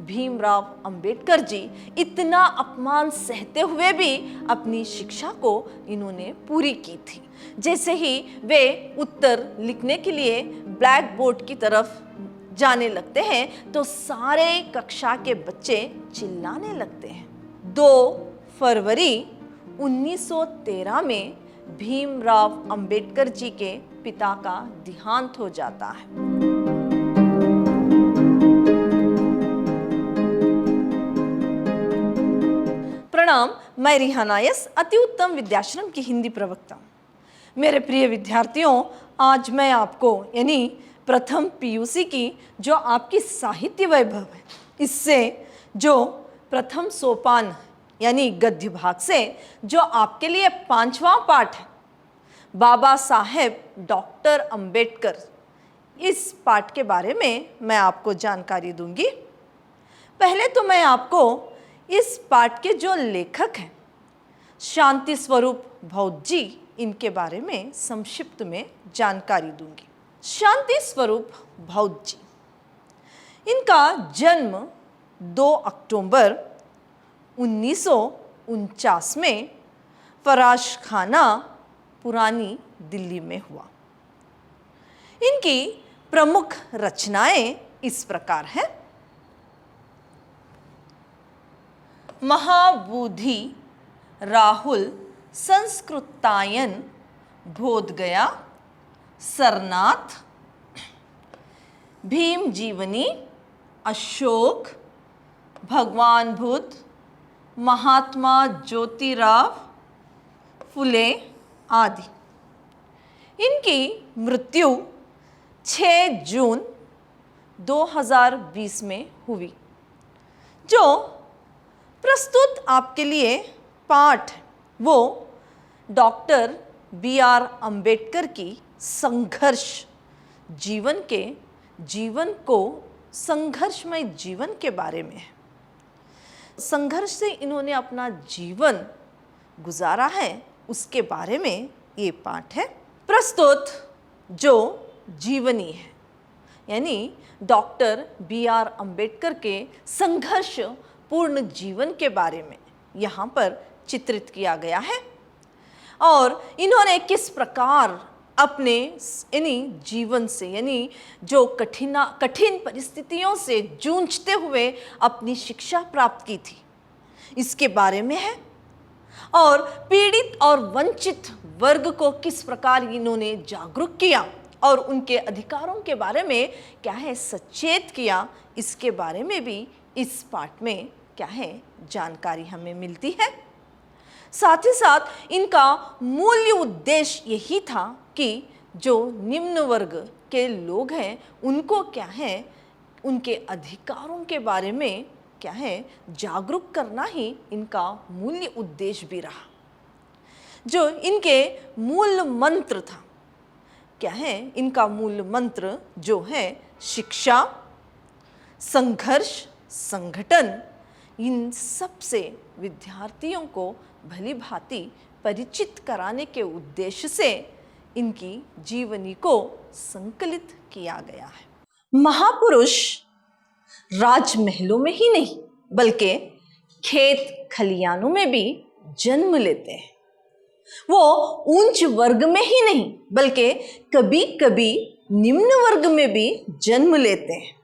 भीमराव अंबेडकर जी इतना अपमान सहते हुए भी अपनी शिक्षा को इन्होंने पूरी की थी। जैसे ही वे उत्तर लिखने के लिए ब्लैक बोर्ड की तरफ जाने लगते हैं तो सारे कक्षा के बच्चे चिल्लाने लगते हैं। 2 फरवरी 1913 में भीमराव अंबेडकर जी के पिता का देहांत हो जाता है। प्रणाम, मैं रिहाना यस, अति उत्तम विद्याश्रम की हिंदी प्रवक्ता। मेरे प्रिय विद्यार्थियों, आज मैं आपको यानी प्रथम पीयूसी की जो आपकी साहित्य वैभव है, इससे जो प्रथम सोपान यानी गद्य भाग से जो आपके लिए 5वां पाठ है, बाबा साहेब डॉक्टर अंबेडकर, इस पाठ के बारे में मैं आपको जानकारी दूंगी। पहले तो मैं आपको इस पाठ के जो लेखक हैं शांति स्वरूप भौत जी, इनके बारे में संक्षिप्त में जानकारी दूंगी। शांति स्वरूप भौत जी, इनका जन्म 2 अक्टूबर 1949 में फराश खाना, पुरानी दिल्ली में हुआ। इनकी प्रमुख रचनाएं इस प्रकार हैं। महाबोधि, राहुल, संस्कृतायन, बोधगया, सरनाथ, भीम जीवनी, अशोक, भगवान बुद्ध, महात्मा ज्योतिराव फुले आदि। इनकी मृत्यु 6 जून 2020 में हुई। जो प्रस्तुत आपके लिए पाठ वो डॉक्टर BR अंबेडकर की संघर्ष संघर्षमय जीवन के बारे में है। संघर्ष से इन्होंने अपना जीवन गुजारा है, उसके बारे में ये पाठ है। प्रस्तुत जो जीवनी है यानी डॉक्टर BR अंबेडकर के संघर्ष पूर्ण जीवन के बारे में यहाँ पर चित्रित किया गया है और इन्होंने किस प्रकार अपने जीवन से यानी जो कठिन परिस्थितियों से जूझते हुए अपनी शिक्षा प्राप्त की थी, इसके बारे में है। और पीड़ित और वंचित वर्ग को किस प्रकार इन्होंने जागरूक किया और उनके अधिकारों के बारे में क्या है सचेत किया, इसके बारे में भी इस पाठ में क्या है जानकारी हमें मिलती है। साथ ही साथ इनका मूल उद्देश्य यही था कि जो निम्न वर्ग के लोग हैं उनको क्या है उनके अधिकारों के बारे में क्या है जागरूक करना ही इनका मूल उद्देश्य भी रहा। जो इनके मूल मंत्र था क्या है, इनका मूल मंत्र जो है शिक्षा, संघर्ष, संगठन, इन सब से विद्यार्थियों को भली भांति परिचित कराने के उद्देश्य से इनकी जीवनी को संकलित किया गया है। महापुरुष राजमहलों में ही नहीं बल्कि खेत खलियानों में भी जन्म लेते हैं। वो उच्च वर्ग में ही नहीं बल्कि कभी कभी निम्न वर्ग में भी जन्म लेते हैं।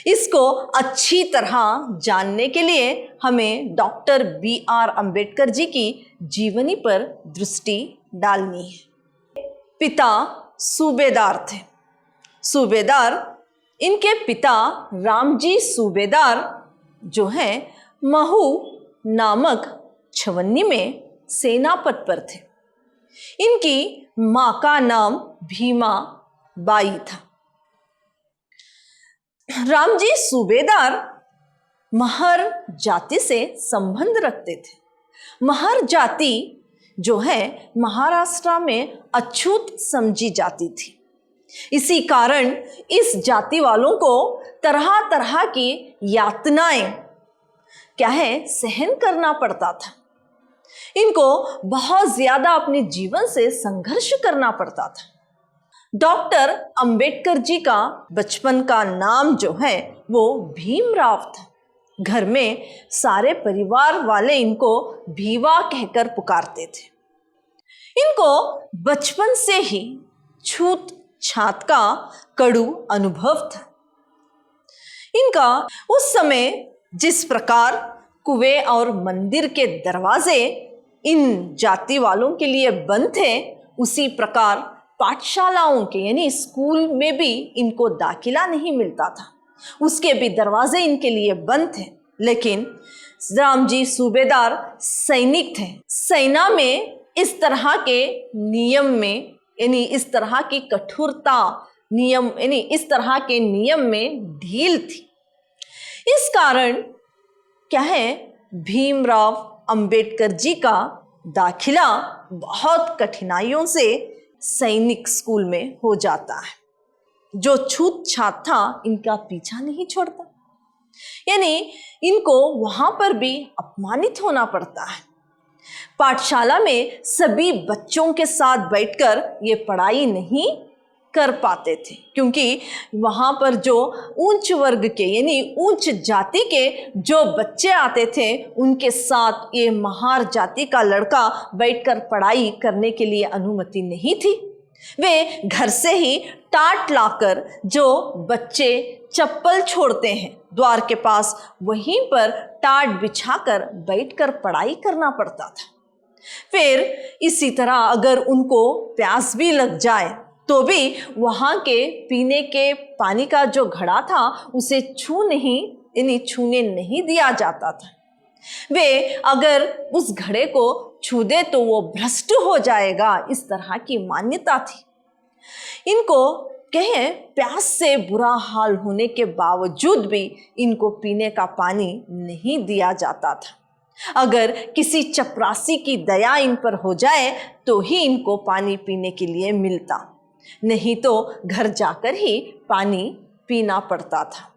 इसको अच्छी तरह जानने के लिए हमें डॉक्टर BR अंबेडकर जी की जीवनी पर दृष्टि डालनी है। पिता सूबेदार थे। सूबेदार, इनके पिता रामजी सूबेदार जो है महू नामक छवनी में सेनापत पर थे। इनकी माँ का नाम भीमा बाई था। रामजी सूबेदार महर जाति से संबंध रखते थे। महर जाति जो है महाराष्ट्र में अछूत समझी जाती थी। इसी कारण इस जाति वालों को तरह तरह की यातनाएं क्या है सहन करना पड़ता था। इनको बहुत ज्यादा अपने जीवन से संघर्ष करना पड़ता था। डॉक्टर अंबेडकर जी का बचपन का नाम जो है वो भीमराव था। घर में सारे परिवार वाले इनको भीवा कहकर पुकारते थे। इनको बचपन से ही छूत छात का कड़ू अनुभव था। इनका उस समय जिस प्रकार कुएं और मंदिर के दरवाजे इन जाति वालों के लिए बंद थे, उसी प्रकार पाठशालाओं के यानी स्कूल में भी इनको दाखिला नहीं मिलता था, उसके भी दरवाजे इनके लिए बंद थे। लेकिन रामजी सूबेदार सैनिक थे। सेना में इस तरह के नियम में यानी इस तरह की कठोरता नियम यानी इस तरह के नियम में ढील थी। इस कारण क्या है, भीमराव अंबेडकर जी का दाखिला बहुत कठिनाइयों से सैनिक स्कूल में हो जाता है। जो छूत छात था इनका पीछा नहीं छोड़ता, यानी इनको वहां पर भी अपमानित होना पड़ता है। पाठशाला में सभी बच्चों के साथ बैठकर ये पढ़ाई नहीं कर पाते थे, क्योंकि वहां पर जो उच्च वर्ग के यानी उच्च जाति के जो बच्चे आते थे, उनके साथ ये महार जाति का लड़का बैठकर पढ़ाई करने के लिए अनुमति नहीं थी। वे घर से ही टाट लाकर जो बच्चे चप्पल छोड़ते हैं द्वार के पास, वहीं पर टाट बिछाकर बैठकर पढ़ाई करना पड़ता था। फिर इसी तरह अगर उनको प्यास भी लग जाए तो भी वहाँ के पीने के पानी का जो घड़ा था उसे छूने नहीं दिया जाता था। वे अगर उस घड़े को छू दे तो वो भ्रष्ट हो जाएगा, इस तरह की मान्यता थी। इनको कहें प्यास से बुरा हाल होने के बावजूद भी इनको पीने का पानी नहीं दिया जाता था। अगर किसी चपरासी की दया इन पर हो जाए तो ही इनको पानी पीने के लिए मिलता, नहीं तो घर जाकर ही पानी पीना पड़ता था।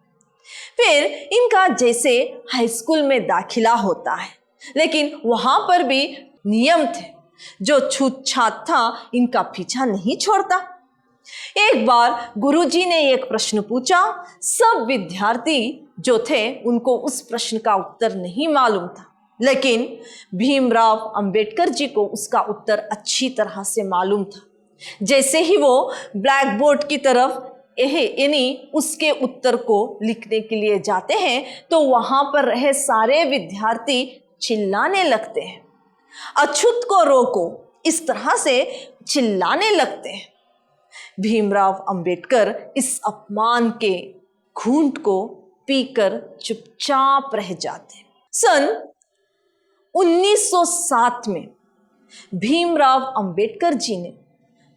फिर इनका जैसे हाई स्कूल में दाखिला होता है, लेकिन वहां पर भी नियम थे। जो छूत छात था इनका पीछा नहीं छोड़ता। एक बार गुरुजी ने एक प्रश्न पूछा। सब विद्यार्थी जो थे उनको उस प्रश्न का उत्तर नहीं मालूम था, लेकिन भीमराव अंबेडकर जी को उसका उत्तर अच्छी तरह से मालूम था। जैसे ही वो ब्लैक बोर्ड की तरफ यानी उसके उत्तर को लिखने के लिए जाते हैं तो वहां पर रहे सारे विद्यार्थी चिल्लाने लगते हैं, अछूत को रोको, इस तरह से चिल्लाने लगते हैं। भीमराव अंबेडकर इस अपमान के घूंट को पीकर चुपचाप रह जाते। सन 1907 में भीमराव अंबेडकर जी ने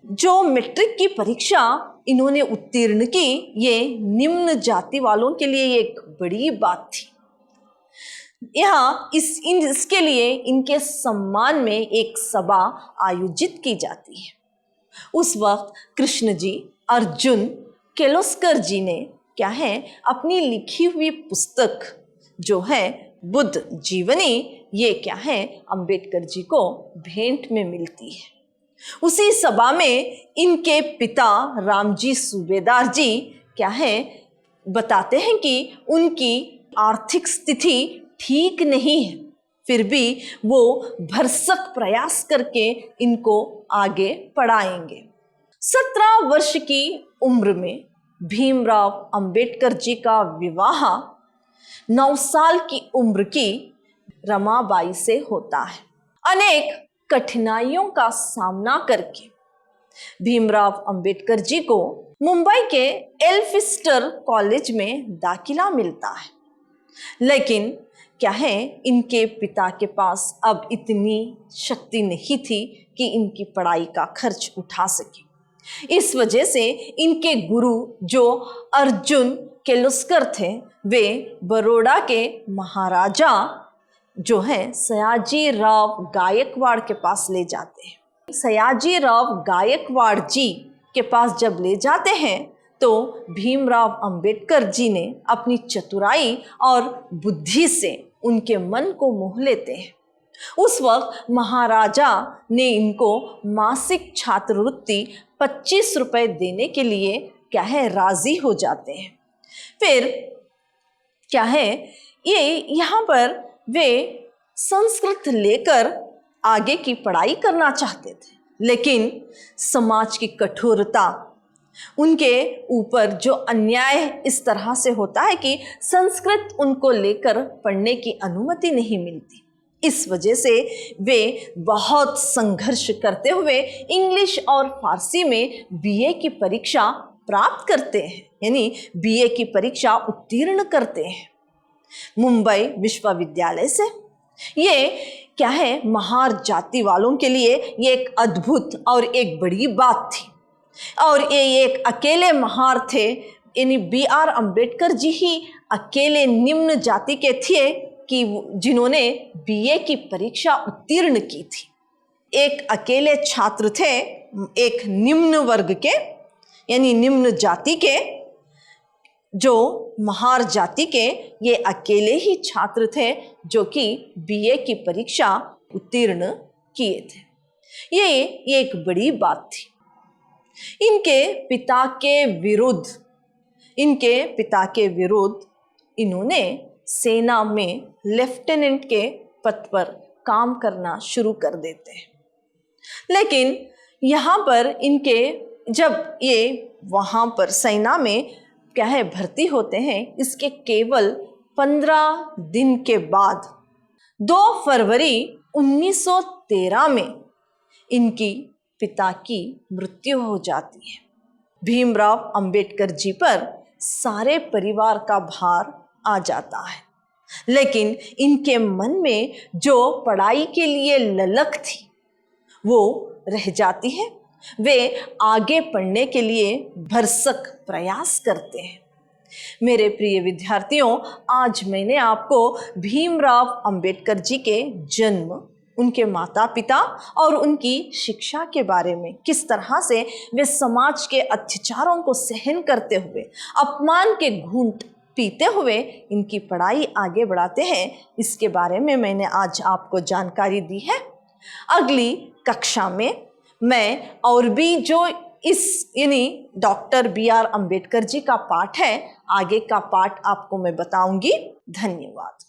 जो मैट्रिक की परीक्षा इन्होंने उत्तीर्ण की, ये निम्न जाति वालों के लिए एक बड़ी बात थी। यहाँ इसके लिए इनके सम्मान में एक सभा आयोजित की जाती है। उस वक्त कृष्ण जी अर्जुन किर्लोस्कर जी ने क्या है अपनी लिखी हुई पुस्तक जो है बुद्ध जीवनी, ये क्या है अंबेडकर जी को भेंट में मिलती है। उसी सभा में इनके पिता रामजी सूबेदार जी क्या है बताते हैं कि उनकी आर्थिक स्थिति ठीक नहीं है, फिर भी वो भरसक प्रयास करके इनको आगे पढ़ाएंगे। 17 वर्ष की उम्र में भीमराव अंबेडकर जी का विवाह 9 साल की उम्र की रमाबाई से होता है। अनेक कठिनाइयों का सामना करके भीमराव अंबेडकर जी को मुंबई के एल्फिस्टर कॉलेज में दाखिला मिलता है, लेकिन क्या है इनके पिता के पास अब इतनी शक्ति नहीं थी कि इनकी पढ़ाई का खर्च उठा सके। इस वजह से इनके गुरु जो अर्जुन किर्लोस्कर थे, वे बड़ौदा के महाराजा जो है सयाजी राव गायकवाड़ के पास ले जाते हैं। सयाजी राव गायकवाड़ जी के पास जब ले जाते हैं तो भीमराव अंबेडकर जी ने अपनी चतुराई और बुद्धि से उनके मन को मोह लेते हैं। उस वक्त महाराजा ने इनको मासिक छात्रवृत्ति 25 रुपए देने के लिए क्या है राजी हो जाते हैं। फिर क्या है ये यहाँ पर वे संस्कृत लेकर आगे की पढ़ाई करना चाहते थे, लेकिन समाज की कठोरता, उनके ऊपर जो अन्याय इस तरह से होता है कि संस्कृत उनको लेकर पढ़ने की अनुमति नहीं मिलती। इस वजह से वे बहुत संघर्ष करते हुए इंग्लिश और फारसी में बीए की परीक्षा प्राप्त करते हैं, यानी बीए की परीक्षा उत्तीर्ण करते हैं मुंबई विश्वविद्यालय से। ये क्या है, महार जाति वालों के लिए ये एक अद्भुत और एक बड़ी बात थी। और ये एक अकेले महार थे, यानी B.R. अम्बेडकर जी ही अकेले निम्न जाति के थे कि जिन्होंने बीए की परीक्षा उत्तीर्ण की थी। एक अकेले छात्र थे, एक निम्न वर्ग के यानी निम्न जाति के, जो महार जाति के, ये अकेले ही छात्र थे जो कि बीए की परीक्षा उत्तीर्ण किए थे। ये एक बड़ी बात थी। इनके पिता के विरुद्ध इन्होंने सेना में लेफ्टिनेंट के पद पर काम करना शुरू कर देते हैं। लेकिन यहाँ पर इनके जब ये वहाँ पर सेना में क्या है भर्ती होते हैं, इसके केवल 15 दिन के बाद 2 फरवरी 1913 में इनकी पिता की मृत्यु हो जाती है। भीमराव अंबेडकर जी पर सारे परिवार का भार आ जाता है, लेकिन इनके मन में जो पढ़ाई के लिए ललक थी वो रह जाती है। वे आगे पढ़ने के लिए भरसक प्रयास करते हैं। मेरे प्रिय विद्यार्थियों, आज मैंने आपको भीमराव अंबेडकर जी के जन्म, उनके माता पिता और उनकी शिक्षा के बारे में, किस तरह से वे समाज के अत्याचारों को सहन करते हुए, अपमान के घूंट पीते हुए इनकी पढ़ाई आगे बढ़ाते हैं, इसके बारे में मैंने आज आपको जानकारी दी है। अगली कक्षा में मैं और भी जो इस यानी डॉक्टर B.R. अम्बेडकर जी का पाठ है, आगे का पाठ आपको मैं बताऊंगी। धन्यवाद।